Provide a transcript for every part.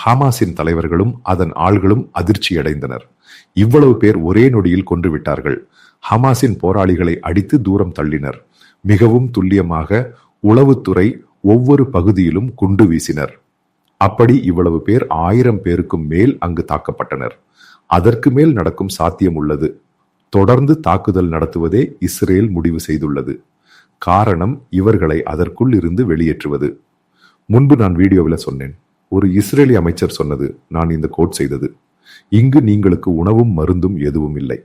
ஹமாஸின் தலைவர்களும் அதன் ஆள்களும் அதிர்ச்சியடைந்தனர். இவ்வளவு பேர் ஒரே நொடியில் கொன்று விட்டார்கள். ஹமாஸின் போராளிகளை அடித்து தூரம் தள்ளினர். மிகவும் துல்லியமாக உளவுத்துறை ஒவ்வொரு பகுதியிலும் குண்டு வீசினர். அப்படி இவ்வளவு பேர் 1000 பேருக்கும் மேல் அங்கு தாக்கப்பட்டனர். அதற்கு மேல் நடக்கும் சாத்தியம் உள்ளது. தொடர்ந்து தாக்குதல் நடத்துவதே இஸ்ரேல் முடிவு செய்துள்ளது. காரணம், இவர்களை அதற்குள் இருந்து வெளியேற்றுவது. முன்பு நான் வீடியோவில் சொன்னேன். ஒரு இஸ்ரேலி அமைச்சர் சொன்னது, நான் இந்த கோட் செய்தது. இங்கு நீங்களுக்கு உணவும் மருந்தும் எதுவும் இல்லை.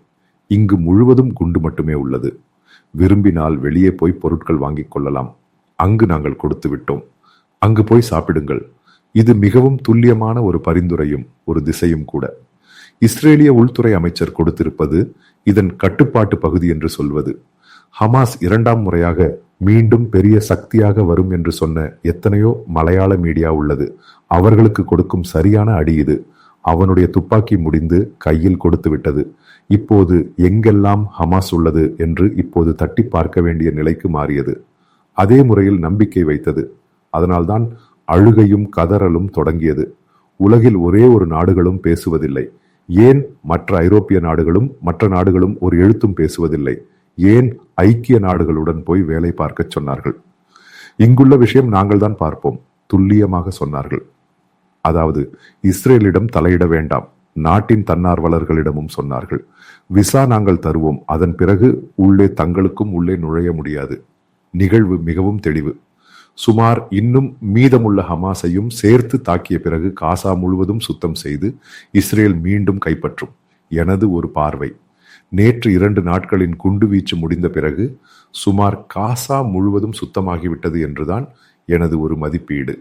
இங்கு முழுவதும் குண்டு மட்டுமே உள்ளது. விரும்பினால் வெளியே போய் பொருட்கள் வாங்கிக் கொள்ளலாம். அங்கு நாங்கள் கொடுத்து விட்டோம். அங்கு போய் சாப்பிடுங்கள். இது மிகவும் துல்லியமான ஒரு பரிந்துரையும் ஒரு திசையும் கூட. இஸ்ரேலிய உள்துறை அமைச்சர் கொடுத்திருப்பது இதன் கட்டுப்பாட்டு பகுதி என்று சொல்வது. ஹமாஸ் 2ஆம் முறையாக மீண்டும் பெரிய சக்தியாக வரும் என்று சொன்ன எத்தனையோ மலையாள மீடியா உள்ளது. அவர்களுக்கு கொடுக்கும் சரியான அடி இது. அவனுடைய துப்பாக்கி முடிந்து கையில் கொடுத்து விட்டது. இப்போது எங்கெல்லாம் ஹமாஸ் உள்ளது என்று இப்போது தட்டி பார்க்க வேண்டிய நிலைக்கு மாறியது. அதே முறையில் நம்பிக்கை வைத்தது. அதனால்தான் அழுகையும் கதறலும் தொடங்கியது. உலகில் ஒரே ஒரு நாடுகளும் பேசுவதில்லை. ஏன் மற்ற ஐரோப்பிய நாடுகளும் மற்ற நாடுகளும் ஒரு எழுத்தும் பேசுவதில்லை? ஏன் ஐக்கிய நாடுகளுடன் போய் வேலை பார்க்க சொன்னார்கள்? இங்குள்ள விஷயம் நாங்கள் தான் பார்ப்போம், துல்லியமாக சொன்னார்கள். அதாவது இஸ்ரேலிடம் தலையிட வேண்டாம், நாட்டின் தன்னார்வலர்களிடமும் சொன்னார்கள். விசா நாங்கள் தருவோம், அதன் பிறகு உள்ளே தங்களுக்கும் உள்ளே நுழைய முடியாது. நிகழ்வு மிகவும் தெளிவு. சுமார் இன்னும் மீதமுள்ள ஹமாஸையும் சேர்த்து தாக்கிய பிறகு காசா முழுவதும் சுத்தம் செய்து இஸ்ரேல் மீண்டும் கைப்பற்றும் எனது ஒரு பார்வை. நேற்று 2 நாட்களின் குண்டுவீச்சு முடிந்த பிறகு சுமார் காசா முழுவதும் சுத்தமாகிவிட்டது என்றுதான் எனது ஒரு மதிப்பீடு.